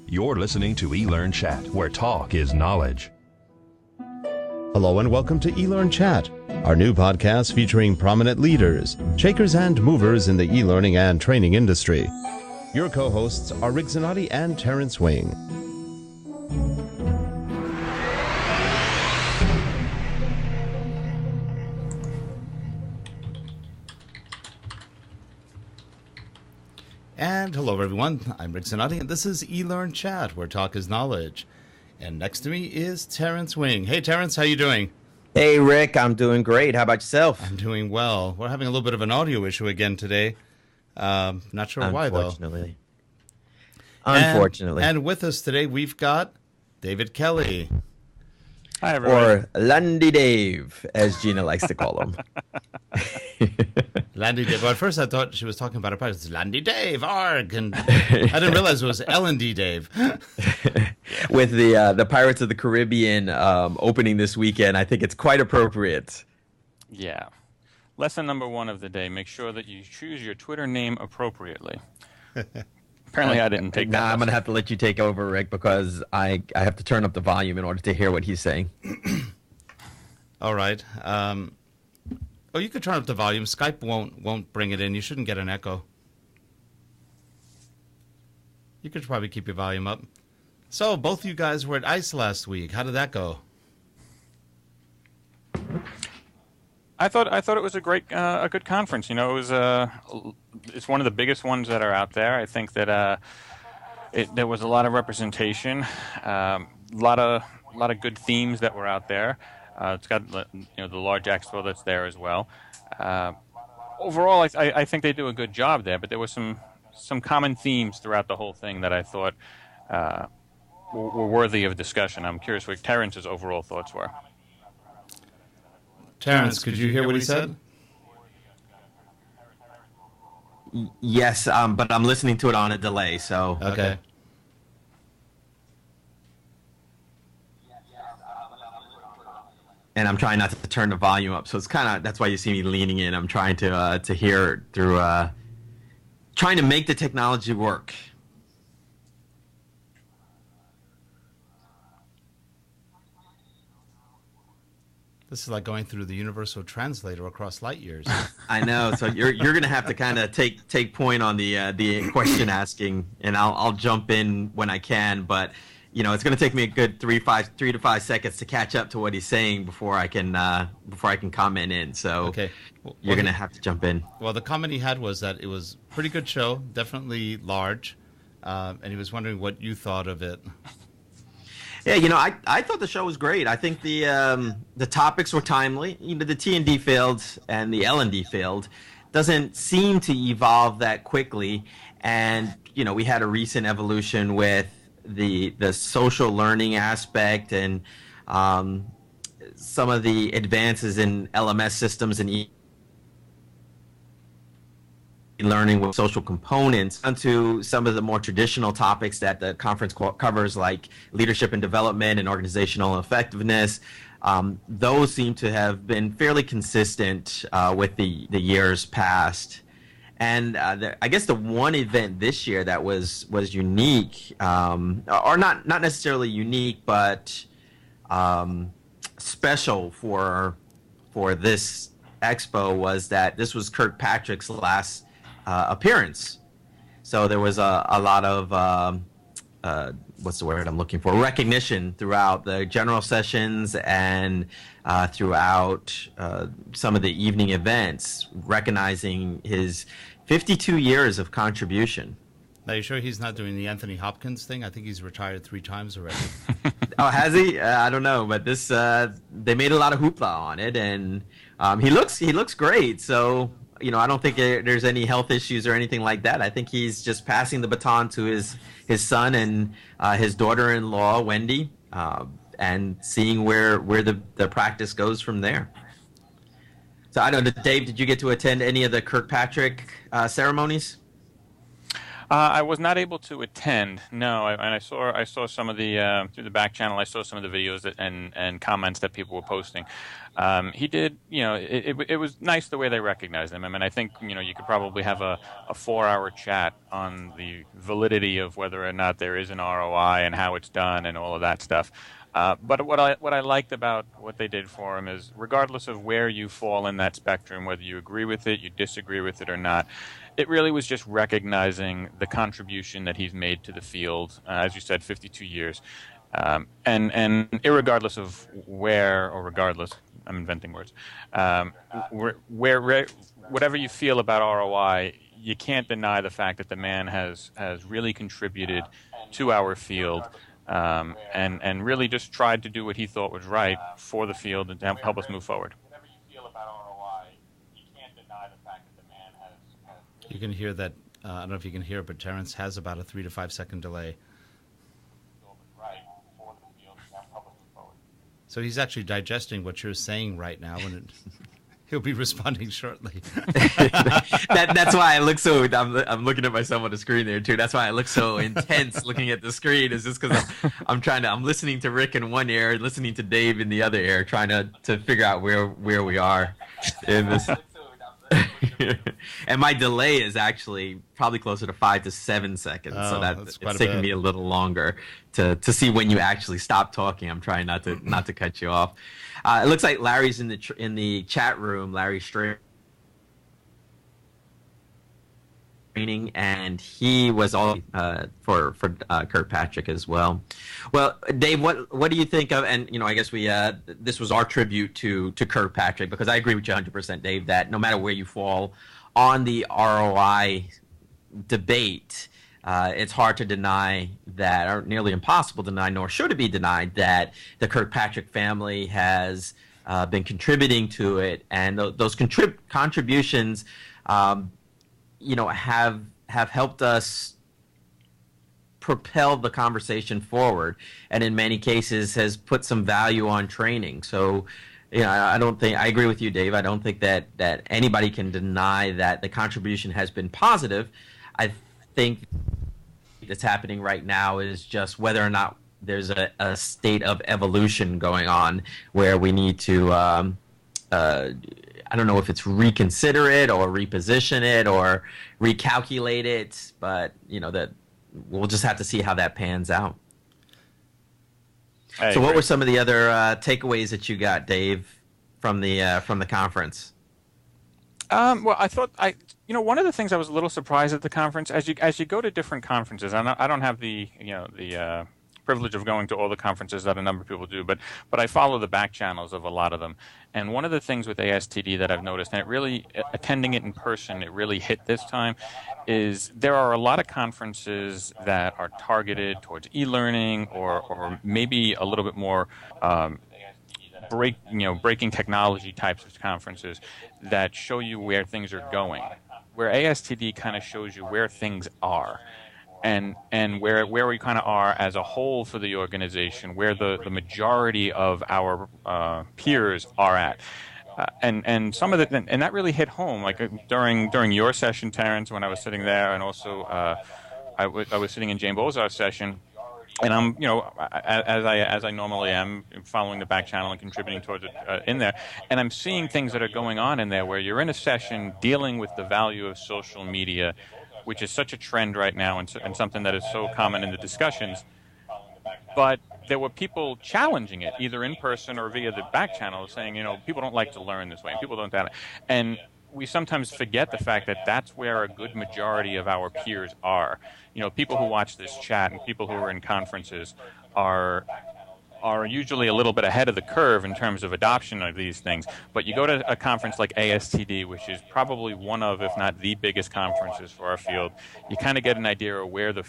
You're listening to eLearnChat, where talk is knowledge. Hello and welcome to eLearnChat, our new podcast featuring prominent leaders, shakers and movers in the e-learning and training industry. Your co-hosts are Rick Zanotti and Terrence Wing. And hello everyone, I'm Rick Zanotti, and this is eLearnChat, where talk is knowledge. And next to me is Terrence Wing. Hey Terrence, how you doing? Hey Rick, I'm doing great. How about yourself? I'm doing well. We're having a little bit of an audio issue again today. Not sure why though. Unfortunately. And with us today we've got David Kelly. Hi everyone. Or LnDDave, as Gina likes to call him. LnDDave. Well, at first I thought she was talking about a practice. LnDDave, ARG, and I didn't realize it was LnDDave. With the Pirates of the Caribbean opening this weekend, I think it's quite appropriate. Yeah. Lesson number 1 of the day, make sure that you choose your Twitter name appropriately. Apparently I didn't take that. I'm going to have to let you take over, Rick, because I have to turn up the volume in order to hear what he's saying. All right. Oh, you could turn up the volume. Skype won't bring it in. You shouldn't get an echo. You could probably keep your volume up. So, both of you guys were at ICE last week. How did that go? I thought it was a good conference. You know, it's one of the biggest ones that are out there. I think that there was a lot of representation, a lot of good themes that were out there. It's got the large expo that's there as well. Overall, I think they do a good job there. But there were some common themes throughout the whole thing that I thought were worthy of discussion. I'm curious what Terrence's overall thoughts were. Terrence, could you hear what he said? Yes, but I'm listening to it on a delay, so... Okay. And I'm trying not to turn the volume up, so it's kind of... That's why you see me leaning in. I'm trying to hear through... trying to make the technology work. This is like going through the universal translator across light years. I know. So you're going to have to kind of take point on the question asking, and I'll jump in when I can. But it's going to take me a good 3 to 5 seconds to catch up to what he's saying before I can comment in. So okay. You're going to have to jump in. Well, the comment he had was that it was a pretty good show, definitely large, and he was wondering what you thought of it. Yeah, I thought the show was great. I think the topics were timely. The T&D field and the L&D field doesn't seem to evolve that quickly. And, we had a recent evolution with the social learning aspect and some of the advances in LMS systems and learning with social components onto some of the more traditional topics that the conference covers, like leadership and development and organizational effectiveness. Those seem to have been fairly consistent with the years past. And I guess the one event this year that was unique, or not necessarily unique, but special for this expo, was that this was Kirkpatrick's last appearance. So there was a lot of what's the word I'm looking for? Recognition throughout the general sessions and throughout some of the evening events, recognizing his 52 years of contribution. Are you sure he's not doing the Anthony Hopkins thing? I think he's retired 3 times already. Oh, has he? I don't know, but this they made a lot of hoopla on it, and he looks great. So I don't think there's any health issues or anything like that. I think he's just passing the baton to his son and his daughter-in-law, Wendy, and seeing where the practice goes from there. So I don't know, Dave, did you get to attend any of the Kirkpatrick ceremonies? I was not able to attend. No, and I saw some of the through the back channel. I saw some of the videos and comments that people were posting. He did, it was nice the way they recognized him. I mean, I think you could probably have a 4-hour chat on the validity of whether or not there is an ROI and how it's done and all of that stuff. But what I liked about what they did for him is, regardless of where you fall in that spectrum, whether you agree with it, you disagree with it or not, it really was just recognizing the contribution that he's made to the field. As you said, 52 years. And irregardless of where, or regardless, I'm inventing words, whatever you feel about ROI, you can't deny the fact that the man has really contributed to our field. And really just tried to do what he thought was right for the field and to help us move forward. Whatever you feel about ROI, you can't deny the fact that the man has You can hear that, I don't know if you can hear it, but Terrence has about a 3 to 5 second delay. So he's actually digesting what you're saying right now, and he'll be responding shortly. That's why I look so. I'm looking at myself on the screen there too. That's why I look so intense looking at the screen. Is just because I'm listening to Rick in one ear, listening to Dave in the other ear, trying to figure out where we are in this. And my delay is actually probably closer to 5 to 7 seconds, so it's taking me a little longer to see when you actually stop talking. I'm trying not to cut you off. It looks like Larry's in the chat room. Larry Straight. Training, and he was all for Kirkpatrick as well. Well, Dave, what do you think of? And I guess we this was our tribute to Kirkpatrick, because I agree with you 100%, Dave, that no matter where you fall on the ROI debate, it's hard to deny that, or nearly impossible to deny, nor should it be denied, that the Kirkpatrick family has been contributing to it, and those contributions. Have helped us propel the conversation forward, and in many cases has put some value on training. So, I agree with you, Dave. I don't think that anybody can deny that the contribution has been positive. I think that's happening right now is just whether or not there's a state of evolution going on where we need to I don't know if it's reconsider it or reposition it or recalculate it, but that we'll just have to see how that pans out. So what were some of the other takeaways that you got, Dave, from the conference? Well, I thought one of the things I was a little surprised at the conference, as you go to different conferences, I don't have the privilege of going to all the conferences that a number of people do, but I follow the back channels of a lot of them. And one of the things with ASTD that I've noticed, and it really, attending it in person, it really hit this time, is there are a lot of conferences that are targeted towards e-learning or maybe a little bit more breaking technology types of conferences that show you where things are going, where ASTD kind of shows you where things are. And where we kind of are as a whole for the organization, where the majority of our peers are at, and some of and that really hit home. Like during your session, Terrence, when I was sitting there, and also I was sitting in Jane Bozar's session, and I'm as I normally am, following the back channel and contributing towards it in there, and I'm seeing things that are going on in there where you're in a session dealing with the value of social media, which is such a trend right now and something that is so common in the discussions. But there were people challenging it, either in person or via the back channel, saying, people don't like to learn this way, and people don't. And we sometimes forget the fact that that's where a good majority of our peers are. People who watch this chat and people who are in conferences are usually a little bit ahead of the curve in terms of adoption of these things. But you go to a conference like ASTD, which is probably one of, if not the biggest conferences for our field, you kind of get an idea of where the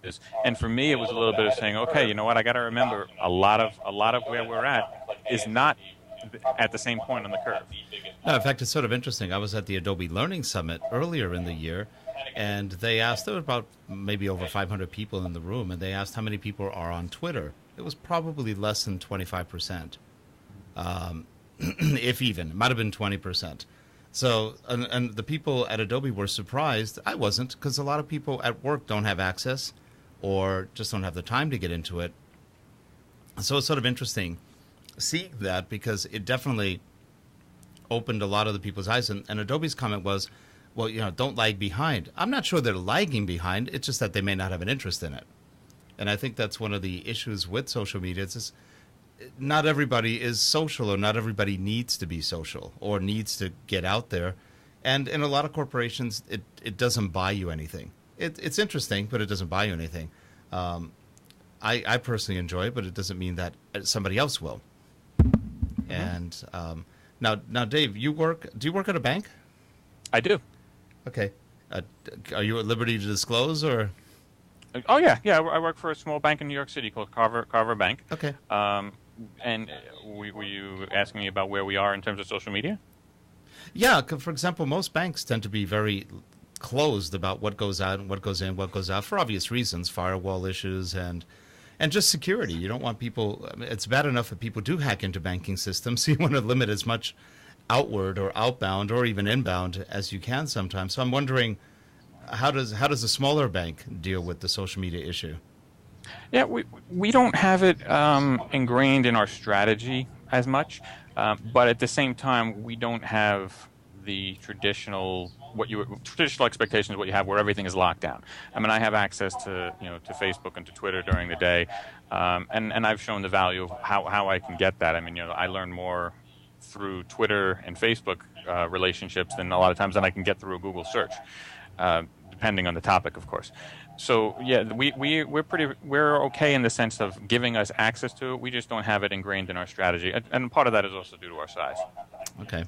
is. And for me, it was a little bit of saying, okay, you know what, I got to remember a lot of where we're at is not at the same point on the curve. No, in fact, it's sort of interesting. I was at the Adobe Learning Summit earlier in the year, and they asked, there were about maybe over 500 people in the room, and they asked how many people are on Twitter. It was probably less than 25%, if even. It might have been 20%. So, and the people at Adobe were surprised. I wasn't, because a lot of people at work don't have access or just don't have the time to get into it. So it's sort of interesting seeing that, because it definitely opened a lot of the people's eyes. And Adobe's comment was, well, don't lag behind. I'm not sure they're lagging behind. It's just that they may not have an interest in it. And I think that's one of the issues with social media. It's just, not everybody is social, or not everybody needs to be social or needs to get out there. And in a lot of corporations, it doesn't buy you anything. It's interesting, but it doesn't buy you anything. I personally enjoy it, but it doesn't mean that somebody else will. Mm-hmm. And now, Dave, do you work at a bank? I do. Okay. Are you at liberty to disclose, or? Oh, yeah. I work for a small bank in New York City called Carver Bank. Okay. And were you asking me about where we are in terms of social media? Yeah. For example, most banks tend to be very closed about what goes out and what goes in, what goes out, for obvious reasons, firewall issues and just security. You don't want people. It's bad enough if people do hack into banking systems, so you want to limit as much outward or outbound or even inbound as you can sometimes. So I'm wondering, how does a smaller bank deal with the social media issue? Yeah, we don't have it ingrained in our strategy as much, but at the same time, we don't have the traditional expectations, what you have, where everything is locked down. I mean, I have access to Facebook and to Twitter during the day, and I've shown the value of how I can get that. I mean, I learn more through Twitter and Facebook relationships than a lot of times than I can get through a Google search, depending on the topic, of course. So yeah, we're okay in the sense of giving us access to it. We just don't have it ingrained in our strategy, and part of that is also due to our size. Okay.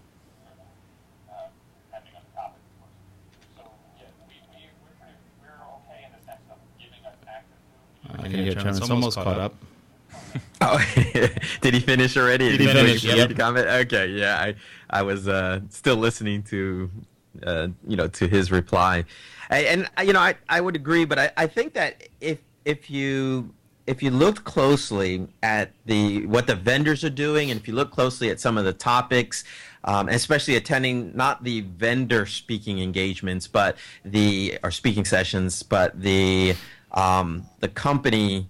I can hear Terrence almost caught up. Oh, did he finish already? Did he finish? Yep. Comment? Okay, yeah, I was still listening to to his reply, and I would agree, but I think that if you looked closely at what the vendors are doing, and if you look closely at some of the topics, especially attending not the vendor speaking engagements, but or speaking sessions, but the company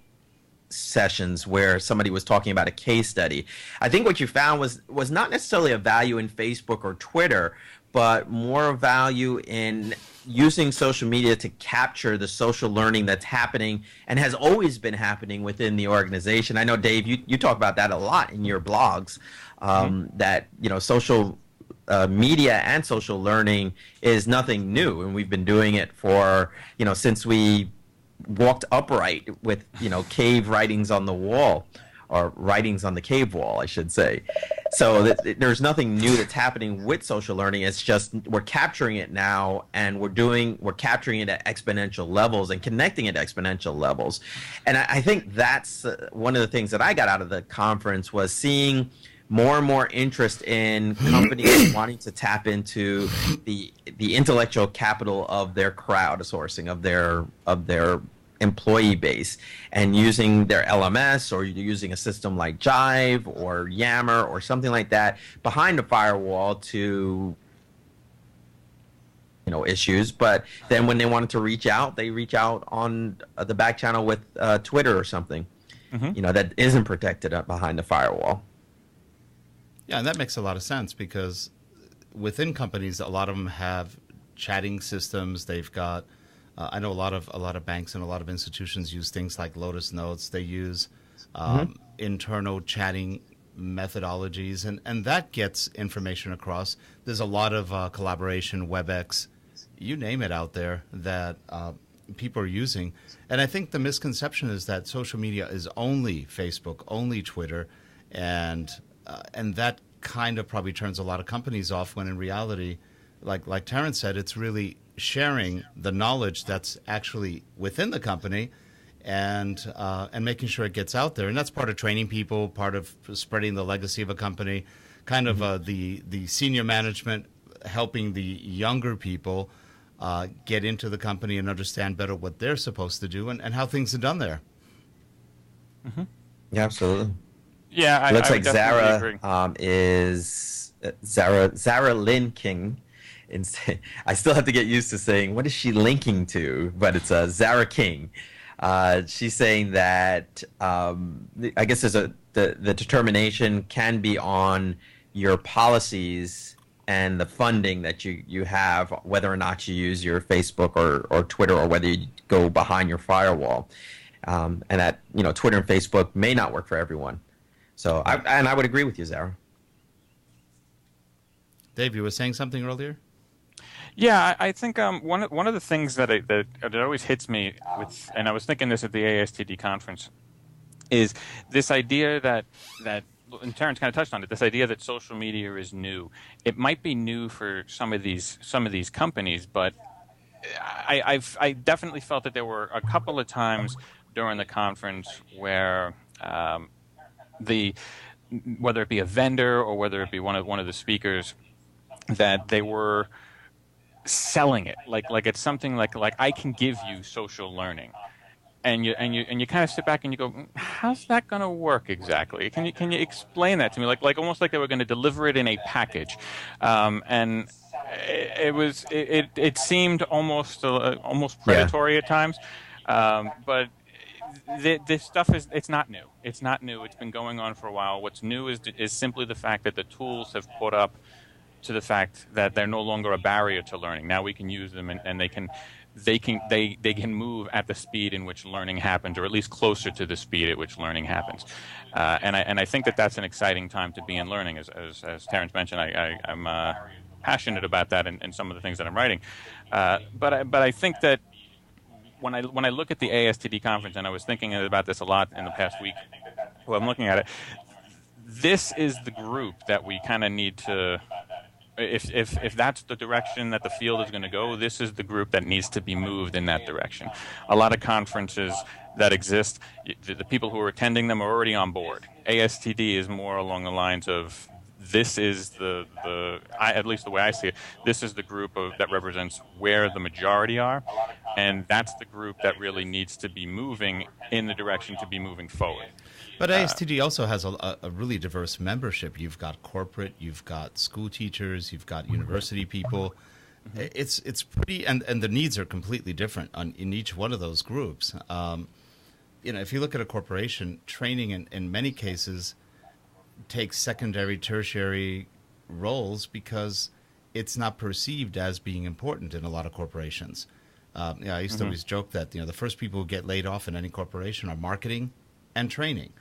sessions where somebody was talking about a case study, I think what you found was not necessarily a value in Facebook or Twitter, but more value in using social media to capture the social learning that's happening and has always been happening within the organization. I know, Dave, you talk about that a lot in your blogs, that social media and social learning is nothing new, and we've been doing it for since we walked upright with cave writings on the wall, or writings on the cave wall, I should say. So there's nothing new that's happening with social learning. It's just we're capturing it now, and we're capturing it at exponential levels and connecting it at exponential levels. And I think that's one of the things that I got out of the conference, was seeing more and more interest in companies wanting to tap into the intellectual capital of their crowdsourcing, of their employee base, and using their LMS, or using a system like Jive or Yammer or something like that behind the firewall to issues. But then when they wanted to reach out, they reach out on the back channel with Twitter or something, that isn't protected behind the firewall. Yeah, and that makes a lot of sense, because within companies, a lot of them have chatting systems. They've got, I know a lot of banks and a lot of institutions use things like Lotus Notes. They use internal chatting methodologies, and that gets information across. There's a lot of collaboration, WebEx, you name it out there that people are using. And I think the misconception is that social media is only Facebook, only Twitter, and that kind of probably turns a lot of companies off, when in reality, like Terrence said, it's really sharing the knowledge that's actually within the company, and making sure it gets out there. And that's part of training people, part of spreading the legacy of a company, kind of the senior management helping the younger people get into the company and understand better what they're supposed to do and how things are done there. Mm-hmm. Yeah, absolutely. Yeah, it looks like Zara is Zara Lynn King I still have to get used to saying, what is she linking to? But it's Zara King. She's saying that I guess the determination can be on your policies and the funding that you have, whether or not you use your Facebook or Twitter, or whether you go behind your firewall. And that, Twitter and Facebook may not work for everyone. So I would agree with you, Zara. Dave, you were saying something earlier? Yeah, I think one of the things that always hits me with, and I was thinking this at the ASTD conference, is this idea that and Terrence kind of touched on it. This idea that social media is new. It might be new for some of these companies, but I definitely felt that there were a couple of times during the conference where whether it be a vendor or whether it be one of the speakers, that they were selling it like it's something like I can give you social learning, and you kind of sit back and you go, how's that going to work exactly? Can you explain that to me? Like almost like they were going to deliver it in a package, and it seemed almost predatory at times, but. This stuff it's not new. It's not new. It's been going on for a while. What's new is simply the fact that the tools have caught up to the fact that they're no longer a barrier to learning. Now we can use them, and they can move at the speed in which learning happens, or at least closer to the speed at which learning happens. And I think that's an exciting time to be in learning. As Terrence mentioned, I'm passionate about that in some of the things that I'm writing. But I think that when I look at the ASTD conference, and I was thinking about this a lot in the past week while I'm looking at it, this is the group that we kind of need to, if that's the direction that the field is going to go, this is the group that needs to be moved in that direction. A lot of conferences that exist, the people who are attending them are already on board. ASTD is more along the lines of, this is at least the way I see it, this is the group that represents where the majority are, and that's the group that really needs to be moving in the direction to be moving forward. But ASTD also has a really diverse membership. You've got corporate, you've got school teachers, you've got university people. Mm-hmm. It's pretty, and the needs are completely different in each one of those groups. If you look at a corporation, training in many cases takes secondary, tertiary roles because it's not perceived as being important in a lot of corporations. I used to always joke that the first people who get laid off in any corporation are marketing and training.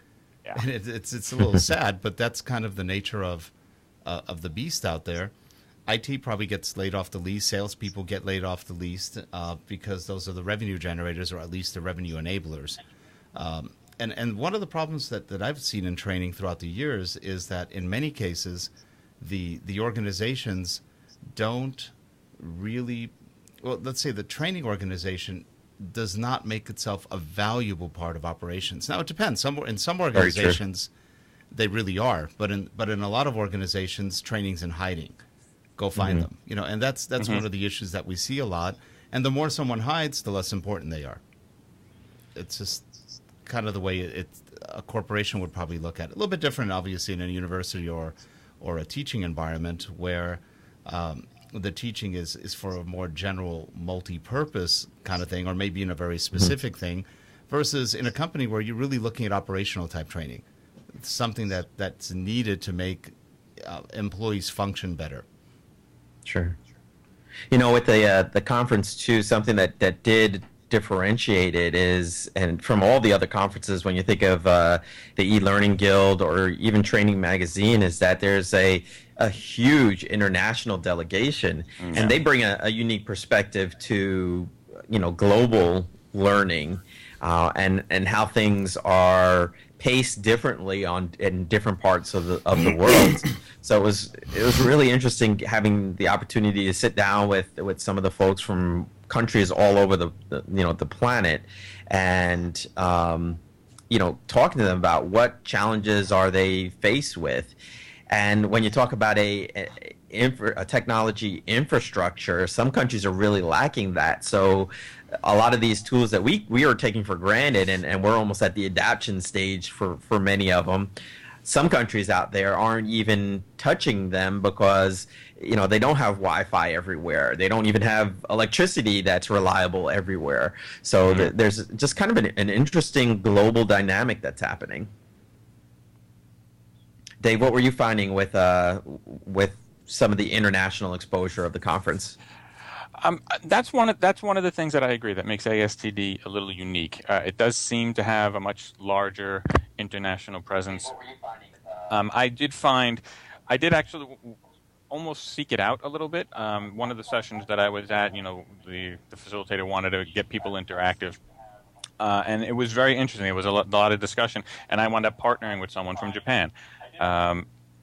Yeah. And it's a little sad, but that's kind of the nature of the beast out there. IT probably gets laid off the least. Salespeople get laid off the least because those are the revenue generators, or at least the revenue enablers. And one of the problems that I've seen in training throughout the years is that in many cases, the organizations don't really, well, let's say the training organization does not make itself a valuable part of operations. Now, it depends. In some organizations, they really are, but in a lot of organizations, training's in hiding. Go find them. And that's one of the issues that we see a lot. And the more someone hides, the less important they are. It's just kind of the way a corporation would probably look at it. A little bit different, obviously, in a university or a teaching environment where the teaching is for a more general, multi-purpose kind of thing, or maybe in a very specific thing, versus in a company where you're really looking at operational type training. It's something that's needed to make employees function better. Sure. With the conference too, something that did differentiate it is, and from all the other conferences, when you think of the eLearning Guild or even Training Magazine, is that there's a huge international delegation, and they bring a unique perspective to global learning and how things are paced differently in different parts of the world. So it was really interesting having the opportunity to sit down with some of the folks from countries all over the planet, and talking to them about what challenges are they faced with. And when you talk about a technology infrastructure, some countries are really lacking that. So a lot of these tools that we are taking for granted, and we're almost at the adoption stage for many of them. some countries out there aren't even touching them because, they don't have Wi-Fi everywhere. They don't even have electricity that's reliable everywhere. So there's just kind of an interesting global dynamic that's happening. Dave, what were you finding with some of the international exposure of the conference? That's one of the things that I agree that makes ASTD a little unique. It does seem to have a much larger international presence. I did actually almost seek it out a little bit. One of the sessions that I was at, the facilitator wanted to get people interactive. And it was very interesting. There was a lot of discussion, and I wound up partnering with someone from Japan.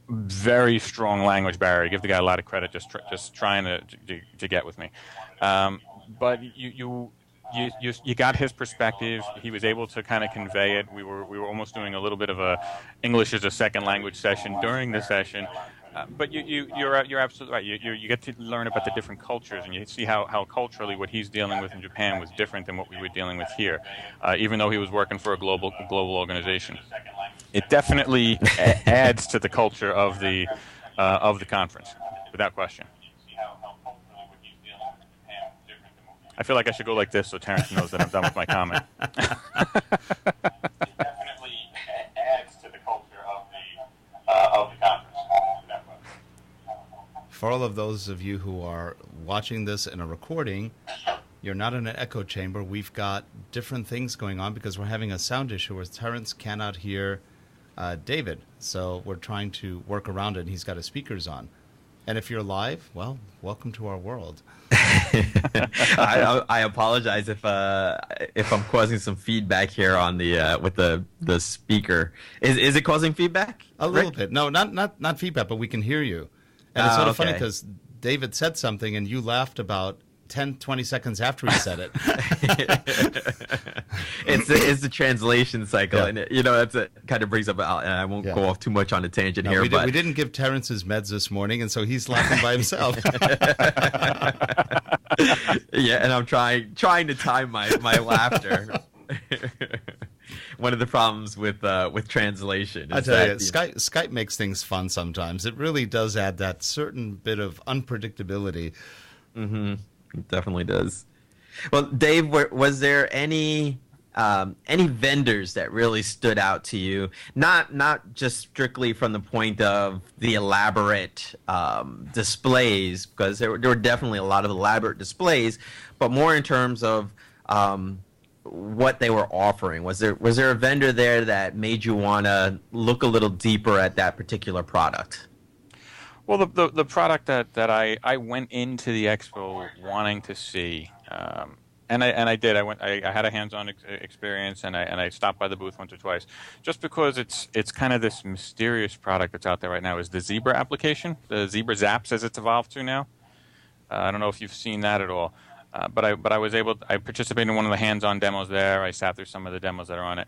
Very strong language barrier. I give the guy a lot of credit just trying to get with me. But you got his perspective. He was able to kind of convey it. We were almost doing a little bit of a English as a second language session during the session. But you're absolutely right. You get to learn about the different cultures, and you see how culturally what he's dealing with in Japan was different than what we were dealing with here, even though he was working for a global organization. It definitely adds to the culture of the conference, without question. I feel like I should go like this so Terrence knows that I'm done with my comment. For all of those of you who are watching this in a recording, you're not in an echo chamber. We've got different things going on because we're having a sound issue where Terrence cannot hear David. So we're trying to work around it, and he's got his speakers on. And if you're live, well, welcome to our world. I apologize if I'm causing some feedback here on with the speaker. Is it causing feedback? A little bit. No, not feedback, but we can hear you. And it's sort of funny because David said something and you laughed about 10, 20 seconds after he said it. It's the translation cycle, Yeah. and it kind of brings up. And I won't go off too much on a tangent here, we but we didn't give Terrence his meds this morning, and so he's laughing by himself. Yeah, and I'm trying to time my laughter. One of the problems with translation is I tell you, Skype makes things fun sometimes. It really does add that certain bit of unpredictability. Mm-hmm. It definitely does. Well, Dave, was there any vendors that really stood out to you? Not just strictly from the point of the elaborate displays, because there were definitely a lot of elaborate displays, but more in terms of what they were offering. Was there a vendor there that made you want to look a little deeper at that particular product? Well, the product that I went into the expo wanting to see, and I did. I had a hands-on experience, and I stopped by the booth once or twice, just because it's kind of this mysterious product that's out there right now. Is the Zebra application, the Zebra Zaps as it's evolved to now? I don't know if you've seen that at all. But I participated in one of the hands-on demos there. I sat through some of the demos that are on it.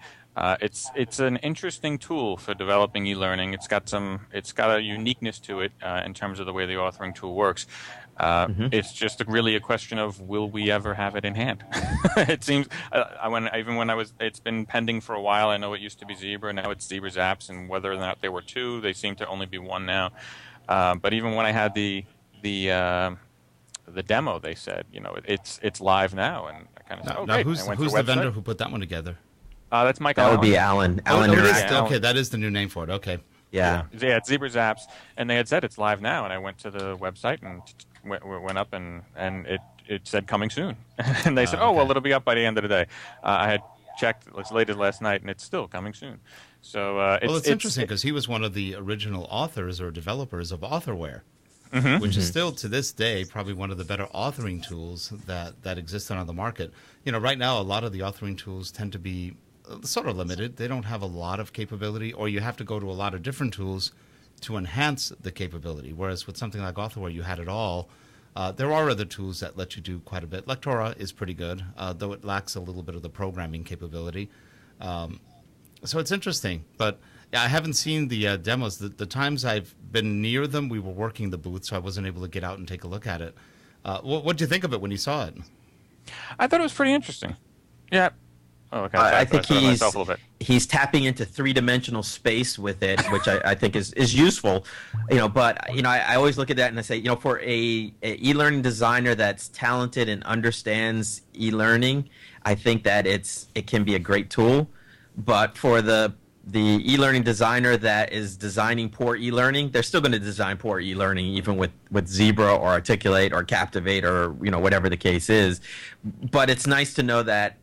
It's an interesting tool for developing e-learning. It's got a uniqueness to it in terms of the way the authoring tool works. It's just really a question of, will we ever have it in hand? It seems it's been pending for a while. I know it used to be Zebra, now it's Zebra Zaps, and whether or not there were two, they seem to only be one now. But even when I had the demo, they said, it's live now, and I kind of said, Now, great. who's the vendor who put that one together? That's Mike. That would be Alan. Alan Interact. Okay, that is the new name for it. Okay. Yeah, it's Zebra Zaps, and they had said it's live now, and I went to the website and went up, and it said coming soon, and they said, well, it'll be up by the end of the day. I had checked as late as last night, and it's still coming soon. So it's interesting because he was one of the original authors or developers of Authorware. Which is still to this day probably one of the better authoring tools that exist on the market. Right now a lot of the authoring tools tend to be sort of limited. They don't have a lot of capability, or you have to go to a lot of different tools to enhance the capability. Whereas with something like Authorware, you had it all. There are other tools that let you do quite a bit. Lectora is pretty good, though it lacks a little bit of the programming capability. So it's interesting, but I haven't seen the demos. The times I've been near them, we were working the booth, so I wasn't able to get out and take a look at it. What did you think of it when you saw it? I thought it was pretty interesting. Yeah, Oh, okay. So I think he's tapping into three-dimensional space with it, which I think is useful. But I always look at that and I say, for a e-learning designer that's talented and understands e-learning, I think that it can be a great tool. But for the e-learning designer that is designing poor e-learning, they're still going to design poor e-learning, even with Zebra or Articulate or Captivate or whatever the case is. But it's nice to know that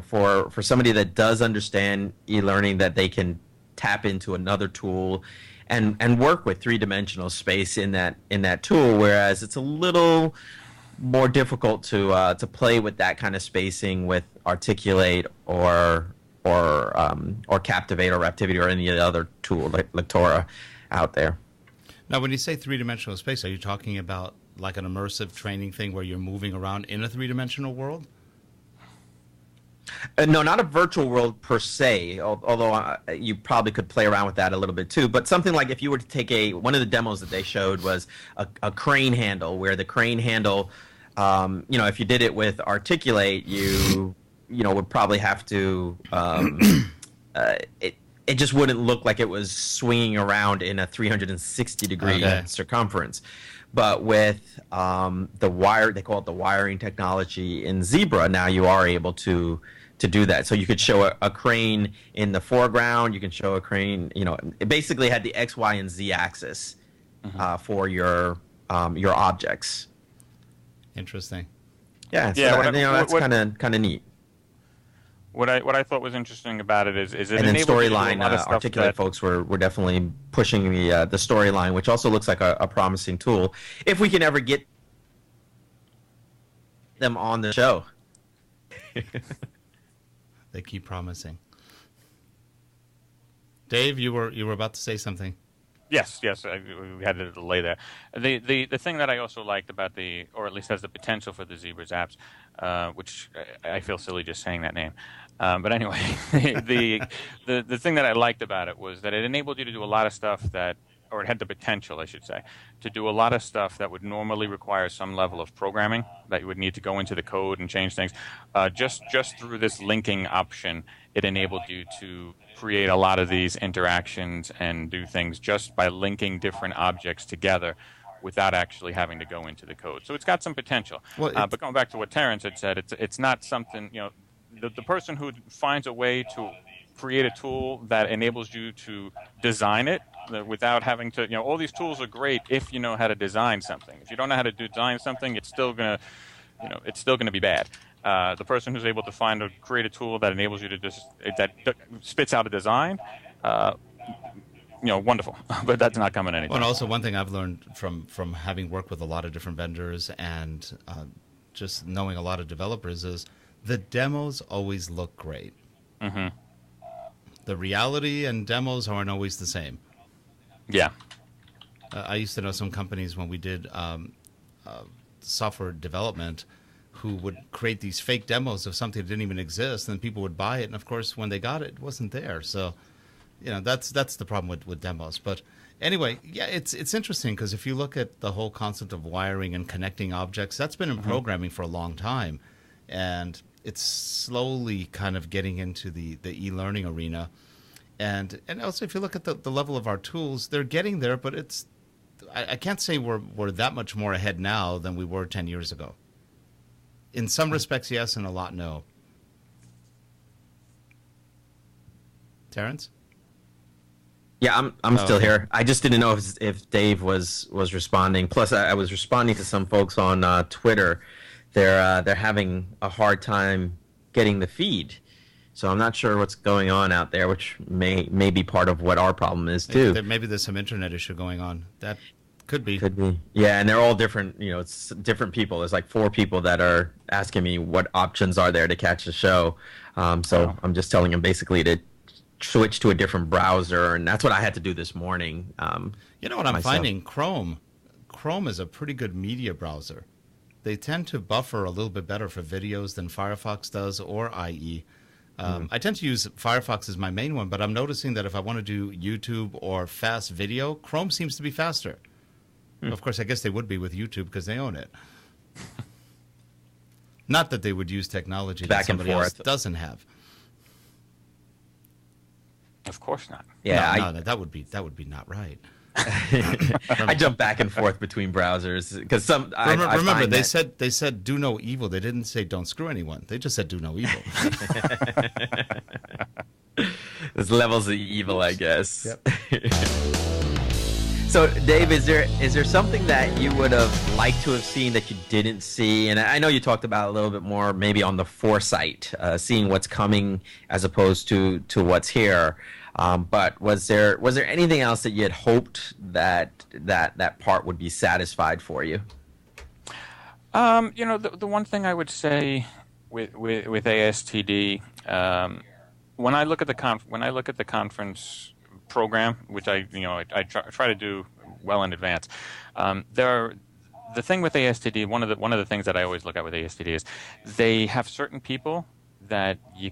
for somebody that does understand e-learning, that they can tap into another tool and work with three-dimensional space in that tool, whereas it's a little more difficult to play with that kind of spacing with Articulate or Captivate or Raptivity or any other tool like Lectora out there. Now, when you say three-dimensional space, are you talking about like an immersive training thing where you're moving around in a three-dimensional world? No, not a virtual world per se, although you probably could play around with that a little bit too. But something like if you were to take one of the demos that they showed was a crane handle, where the crane handle, if you did it with Articulate, you would probably have to, it just wouldn't look like it was swinging around in a 360-degree circumference. But with the wire, they call it the wiring technology in Zebra, now you are able to do that. So you could show a crane in the foreground, you can show a crane, it basically had the X, Y, and Z axis for your objects. Interesting. Yeah, so that's kind of neat. What I thought was interesting about it is it and then enabled you to do a storyline lot of stuff Articulate folks were definitely pushing the storyline, which also looks like a promising tool if we can ever get them on the show. They keep promising. Dave, you were about to say something. Yes, we had a delay there. The thing that I also liked about or at least has the potential for the Zebras apps, which I feel silly just saying that name. But anyway, the thing that I liked about it was that it enabled you to do a lot of stuff or it had the potential, I should say, to do a lot of stuff that would normally require some level of programming, that you would need to go into the code and change things. Just through this linking option, it enabled you to create a lot of these interactions and do things just by linking different objects together without actually having to go into the code. So it's got some potential. Well, but going back to what Terrence had said, it's not something, the person who finds a way to create a tool that enables you to design it without having to, all these tools are great if you know how to design something. If you don't know how to design something, it's still going to be bad. The person who's able to create a tool that enables you to that spits out a design, wonderful. But that's not coming anytime. Well, and also one thing I've learned from having worked with a lot of different vendors and just knowing a lot of developers is the demos always look great. Mm-hmm. The reality and demos aren't always the same. Yeah. I used to know some companies when we did software development who would create these fake demos of something that didn't even exist, and people would buy it, and of course when they got it, it wasn't there. So that's the problem with demos. But anyway, yeah, it's interesting because if you look at the whole concept of wiring and connecting objects, that's been in programming for a long time, and it's slowly kind of getting into the e-learning arena. And also if you look at the level of our tools, they're getting there, but I can't say we're that much more ahead now than we were 10 years ago. In some respects, yes, and a lot, no. Terrence? Yeah, I'm still here. I just didn't know if Dave was responding. Plus, I was responding to some folks on Twitter. They're having a hard time getting the feed, so I'm not sure what's going on out there, which may be part of what our problem is too. Maybe there's some internet issue going on. That could be. Yeah, and they're all different. It's different people. There's like 4 people that are asking me what options are there to catch the show. So I'm just telling them basically to switch to a different browser, and that's what I had to do this morning. You know what I'm finding? Chrome is a pretty good media browser. They tend to buffer a little bit better for videos than Firefox does or IE. I tend to use Firefox as my main one, but I'm noticing that if I want to do YouTube or fast video, Chrome seems to be faster. Of course, I guess they would be with YouTube because they own it. Not that they would use technology back that and somebody else forth. doesn't have. Of course not. Yeah, no, that would be not right. I jump back and forth between browsers because Remember, they said do no evil. They didn't say don't screw anyone. They just said do no evil. There's levels of evil, I guess. Yep. So, Dave, is there something that you would have liked to have seen that you didn't see? And I know you talked about a little bit more maybe on the foresight, seeing what's coming as opposed to what's here. But was there anything else that you had hoped that part would be satisfied for you? The one thing I would say with ASTD, when I look at the conference program, which I try to do well in advance, the thing with ASTD, one of the things that I always look at with ASTD is they have certain people that you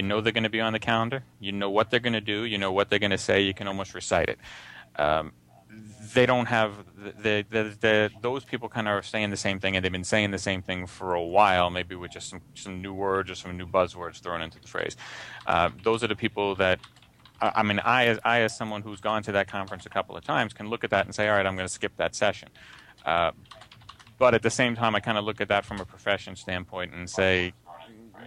know they're going to be on the calendar, you know what they're going to do, you know what they're going to say, you can almost recite it. They don't have those people kind of are saying the same thing, and they've been saying the same thing for a while, maybe with just some new words or some new buzzwords thrown into the phrase. Those are the people that I as someone who's gone to that conference a couple of times can look at that and say, all right, I'm going to skip that session. But at the same time, I kind of look at that from a profession standpoint and say,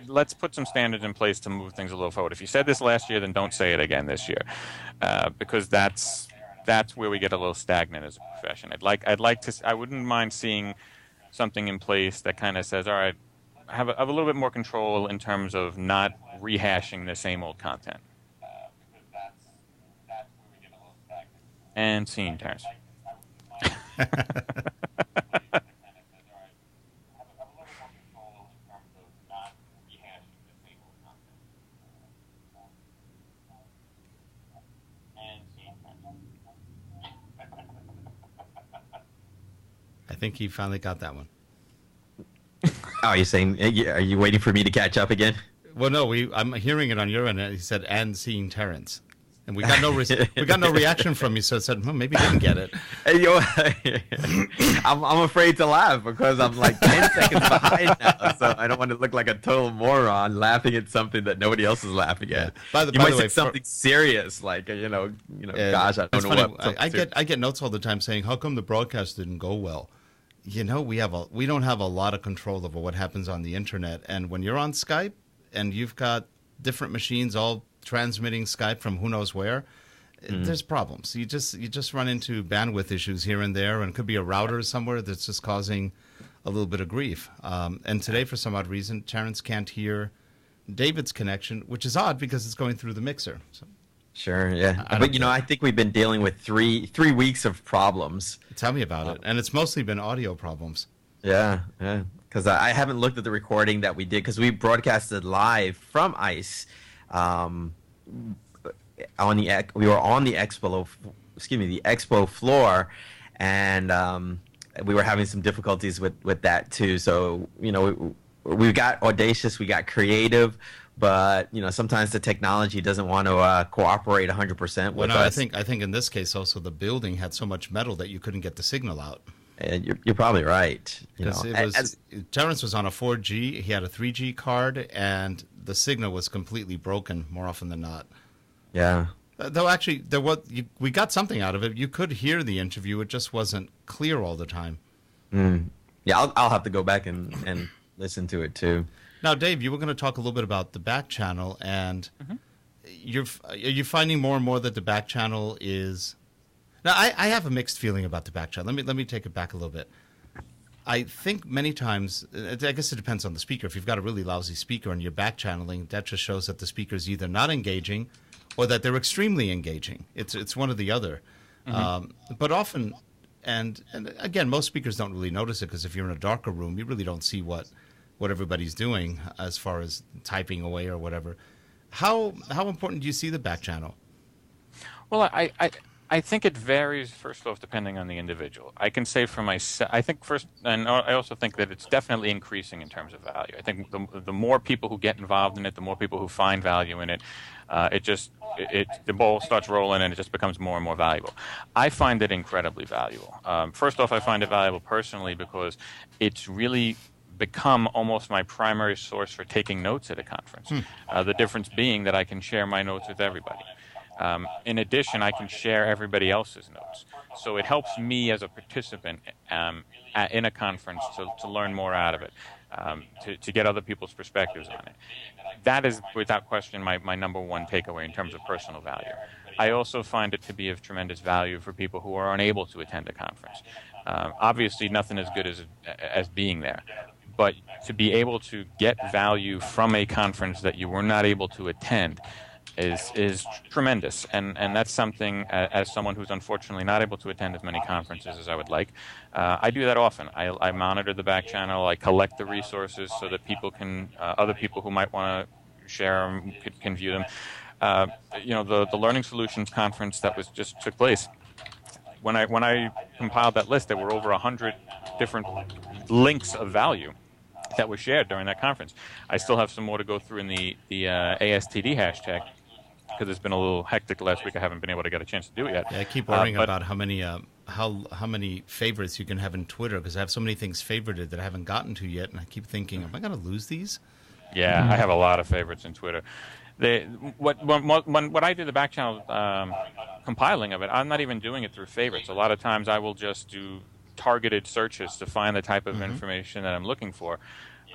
let's put some standards in place to move things a little forward. If you said this last year, then don't say it again this year, because that's where we get a little stagnant as a profession. I wouldn't mind seeing something in place that kind of says, all right, have a little bit more control in terms of not rehashing the same old content. And scene, Terrence. I think he finally got that one. Oh, you're saying? Are you waiting for me to catch up again? Well, no, I'm hearing it on your end. He said, "And seeing Terrence," and we got no reaction from you. So I said, "Well, maybe he didn't get it." I'm afraid to laugh because I'm like 10 seconds behind now, so I don't want to look like a total moron laughing at something that nobody else is laughing at. By the might way, say something serious like gosh, I don't know funny. what. I get notes all the time saying, "How come the broadcast didn't go well?" We don't have a lot of control over what happens on the internet, and when you're on Skype and you've got different machines all transmitting Skype from who knows where, there's problems. You just run into bandwidth issues here and there, and it could be a router somewhere that's just causing a little bit of grief. And today, for some odd reason, Terrence can't hear David's connection, which is odd because it's going through the mixer. So, sure, yeah. But I think we've been dealing with three weeks of problems. Tell me about it. And it's mostly been audio problems. Yeah. Because I haven't looked at the recording that we did because we broadcasted live from ICE. We were on the expo floor, and we were having some difficulties with that too. So we got audacious, we got creative, but sometimes the technology doesn't want to cooperate 100% with us. I think in this case also the building had so much metal that you couldn't get the signal out. You're probably right. Terrence was on a 4G. He had a 3G card, and the signal was completely broken more often than not. Yeah. Though actually, we got something out of it. You could hear the interview; it just wasn't clear all the time. Yeah, I'll have to go back and listen to it too. Now, Dave, you were going to talk a little bit about the back channel, and are you finding more and more that the back channel is? Now, I have a mixed feeling about the back channel. Let me take it back a little bit. I think many times, I guess it depends on the speaker. If you've got a really lousy speaker and you're back channeling, that just shows that the speaker's either not engaging or that they're extremely engaging. It's one or the other. But often, and again, most speakers don't really notice it because if you're in a darker room, you really don't see what everybody's doing as far as typing away or whatever. How important do you see the back channel? Well, I think it varies, first off, depending on the individual. I can say for myself, I think first, and I also think that it's definitely increasing in terms of value. I think the more people who get involved in it, the more people who find value in it, the ball starts rolling and it just becomes more and more valuable. I find it incredibly valuable. First off, I find it valuable personally because it's really become almost my primary source for taking notes at a conference. The difference being that I can share my notes with everybody. In addition, I can share everybody else's notes. So it helps me as a participant in a conference to learn more out of it, to get other people's perspectives on it. That is, without question, my number one takeaway in terms of personal value. I also find it to be of tremendous value for people who are unable to attend a conference. Obviously, nothing as good as being there. But to be able to get value from a conference that you were not able to attend is tremendous, and that's something, as someone who's unfortunately not able to attend as many conferences as I would like, I do that often. I monitor the back channel, I collect the resources so that people can, other people who might want to share them can view them. The Learning Solutions conference that just took place, when I compiled that list, there were over 100 different links of value that were shared during that conference. I still have some more to go through in the ASTD hashtag, because it's been a little hectic the last week. I haven't been able to get a chance to do it yet. Yeah, I keep worrying about how many favorites you can have in Twitter, because I have so many things favorited that I haven't gotten to yet, and I keep thinking, am I going to lose these? Yeah, I have a lot of favorites in Twitter. When I do the back channel compiling of it, I'm not even doing it through favorites. A lot of times I will just do targeted searches to find the type of information that I'm looking for.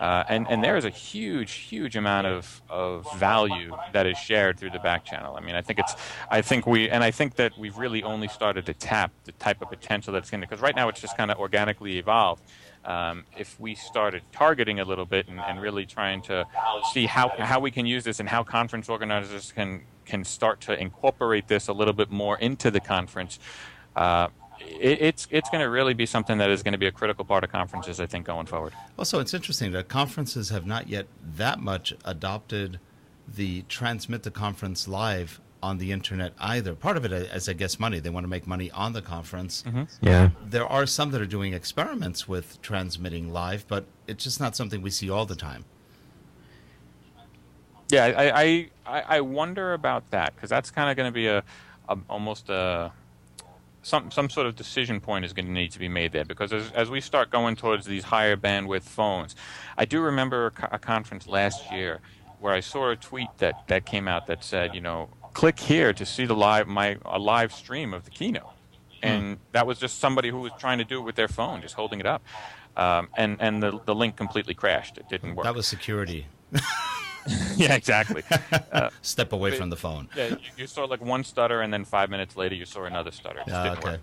And there is a huge amount of value that is shared through the back channel. I mean, I think that we've really only started to tap the type of potential that's in it, because right now it's just kind of organically evolved. If we started targeting a little bit and really trying to see how we can use this, and how conference organizers can start to incorporate this a little bit more into the conference, it's going to really be something that is going to be a critical part of conferences, I think, going forward. Also, it's interesting that conferences have not yet that much adopted the transmit the conference live on the internet either. Part of it is, I guess, money. They want to make money on the conference. Yeah. There are some that are doing experiments with transmitting live, but it's just not something we see all the time. Yeah, I wonder about that, because that's kind of going to be almost some sort of decision point is going to need to be made there, because as we start going towards these higher bandwidth phones, I do remember a conference last year where I saw a tweet that came out that said, click here to see a live stream of the keynote, and that was just somebody who was trying to do it with their phone, just holding it up, and the link completely crashed. It didn't work. That was security. Yeah, exactly. Step away from the phone. Yeah, you saw like one stutter, and then 5 minutes later you saw another stutter. It just didn't work.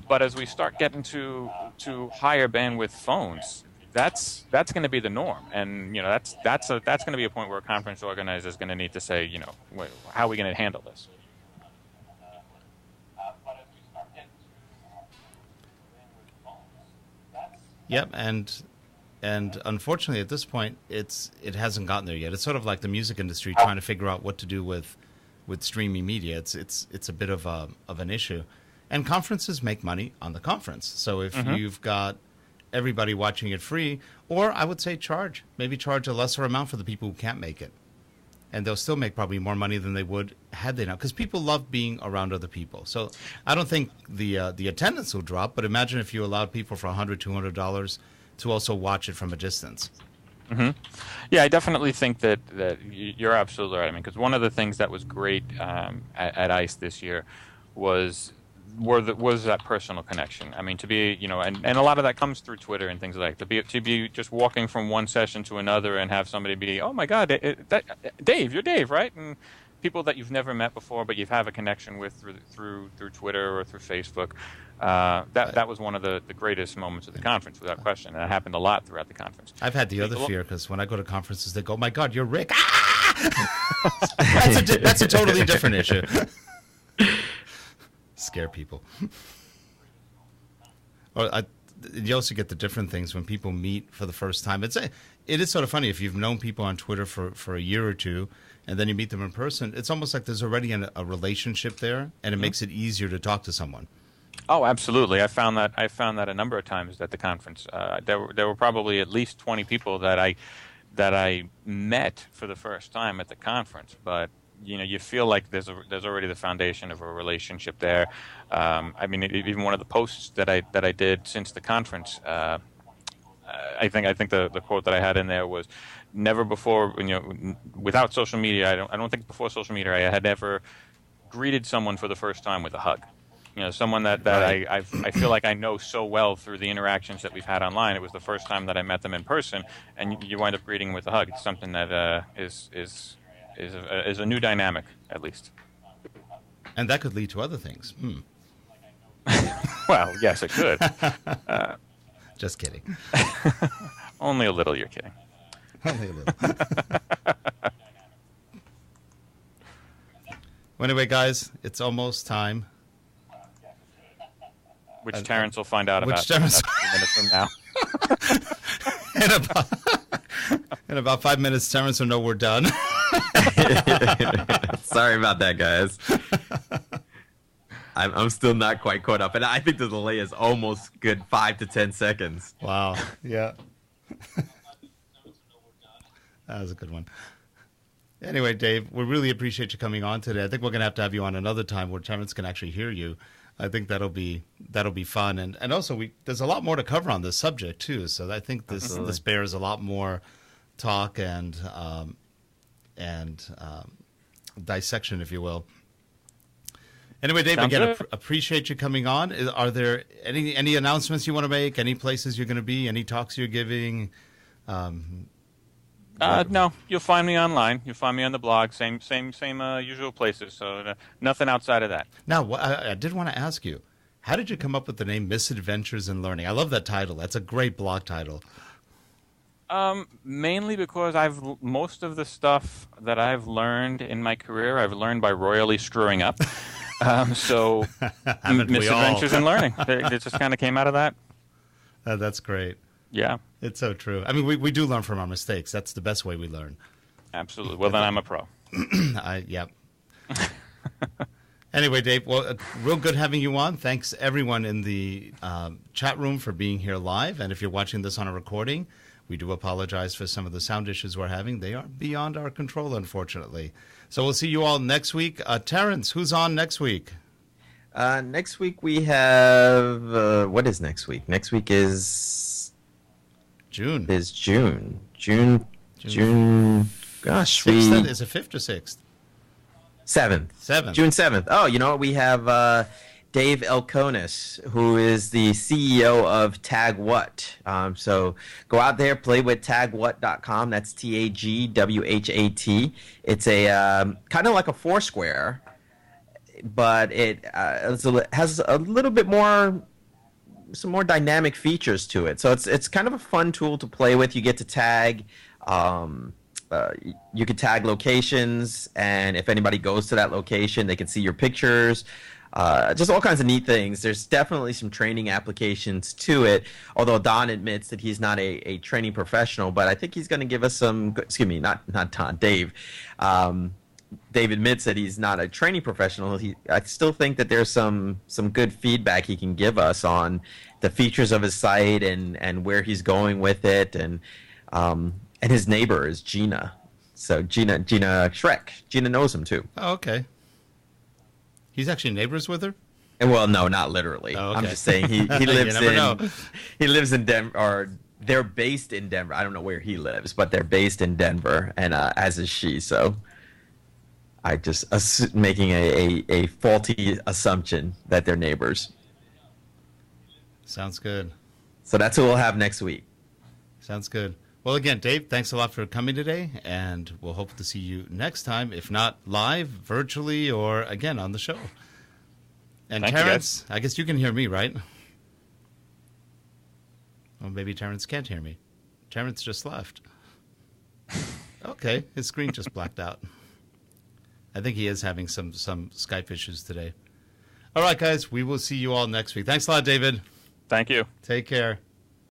But as we start getting to higher bandwidth phones, that's going to be the norm, and that's going to be a point where a conference organizer is going to need to say, how are we going to handle this? Yep, and unfortunately, at this point, it hasn't gotten there yet. It's sort of like the music industry trying to figure out what to do with streaming media. It's a bit of an issue, and conferences make money on the conference. So if you've got everybody watching it free, or I would say maybe charge a lesser amount for the people who can't make it, and they'll still make probably more money than they would had they not, because people love being around other people. So I don't think the attendance will drop, but imagine if you allowed people for $100, $200 to also watch it from a distance. Yeah, I definitely think that you're absolutely right. I mean, because one of the things that was great at ICE this year was that personal connection. I mean, to be, and a lot of that comes through Twitter and things like that. To be just walking from one session to another and have somebody be, oh my God, Dave, you're Dave, right? And people that you've never met before, but you have a connection with through Twitter or through Facebook. That was one of the greatest moments of the conference, without question, and it happened a lot throughout the conference. I've had the other fear, because when I go to conferences, they go, "Oh my God, you're Rick!" Ah! That's a totally different issue. Scare people. You also get the different things when people meet for the first time. It is sort of funny if you've known people on Twitter for a year or two, and then you meet them in person. It's almost like there's already a relationship there, and it makes it easier to talk to someone. Oh, absolutely. I found that a number of times at the conference. There were probably at least 20 people that I met for the first time at the conference, but you feel like there's already the foundation of a relationship there. I mean, even one of the posts that I did since the conference, I think the quote that I had in there was, never before, without social media, I don't think before social media I had ever greeted someone for the first time with a hug. Someone that Right. I feel like I know so well through the interactions that we've had online. It was the first time that I met them in person, and you wind up greeting them with a hug. It's something that is a new dynamic, at least. And that could lead to other things. Well, yes, it could. Just kidding. Only a little. You're kidding. Only a little. Well, anyway, guys, it's almost time. Which Terrence will find out Which about Terrence- a few minutes from now. In about 5 minutes, Terrence will know we're done. Sorry about that, guys. I'm still not quite caught up, and I think the delay is almost good 5 to 10 seconds. Wow. Yeah. That was a good one. Anyway, Dave, we really appreciate you coming on today. I think we're going to have you on another time where Terrence can actually hear you. I think that'll be fun, and also there's a lot more to cover on this subject too. So I think this bears a lot more talk and dissection, if you will. Anyway, Dave, Sounds again, good. appreciate you coming on. Are there any announcements you want to make? Any places you're going to be? Any talks you're giving? No, you'll find me online. You'll find me on the blog. Same usual places. So nothing outside of that. Now, I did want to ask you, how did you come up with the name Misadventures in Learning? I love that title. That's a great blog title. Mainly because most of the stuff that I've learned in my career, I've learned by royally screwing up. So Haven't we all? Misadventures in Learning. It just kind of came out of that. That's great. Yeah, It's so true. I mean, we do learn from our mistakes. That's the best way we learn. absolutely. Well, then I'm a pro. Yep. Anyway, Dave, well, real good having you on. Thanks, everyone in the chat room for being here live. And if you're watching this on a recording, we do apologize for some of the sound issues we're having. They are beyond our control, unfortunately. So we'll see you all next week. Terrence, who's on next week? Next week we have what is next week? Next week is June. June. Gosh, Sixth, is it 5th or 6th? 7th. 7th. June 7th. Oh, you know what? We have Dave Elkonis, who is the CEO of Tag What. So go out there, play with tagwhat.com. That's TAGWHAT. It's a kind of like a Foursquare, but it has a little bit more, some more dynamic features to it. So it's kind of a fun tool to play with. You get to tag. You could tag locations, and if anybody goes to that location, they can see your pictures. Just all kinds of neat things. There's definitely some training applications to it, although Don admits that he's not a training professional, but I think he's going to give us some, excuse me, not Don, Dave. Dave admits that he's not a training professional. I still think that there's some good feedback he can give us on the features of his site and where he's going with it, and his neighbor is Gina. So Gina Shrek. Gina knows him too. Oh, okay. He's actually neighbors with her? And well, no, not literally. Oh, okay. I'm just saying he You lives never know. he lives in Denver, or they're based in Denver. I don't know where he lives, but they're based in Denver, and as is she. So I just making a faulty assumption that they're neighbors. Sounds good. So that's who we'll have next week. Sounds good. Well, again, Dave, thanks a lot for coming today, and we'll hope to see you next time, if not live, virtually, or again on the show. And Thank you, Terrence, I guess you can hear me, right? Well, maybe Terrence can't hear me. Terrence just left. Okay, his screen just blacked out. I think he is having some Skype issues today. All right, guys, we will see you all next week. Thanks a lot, David. Thank you. Take care.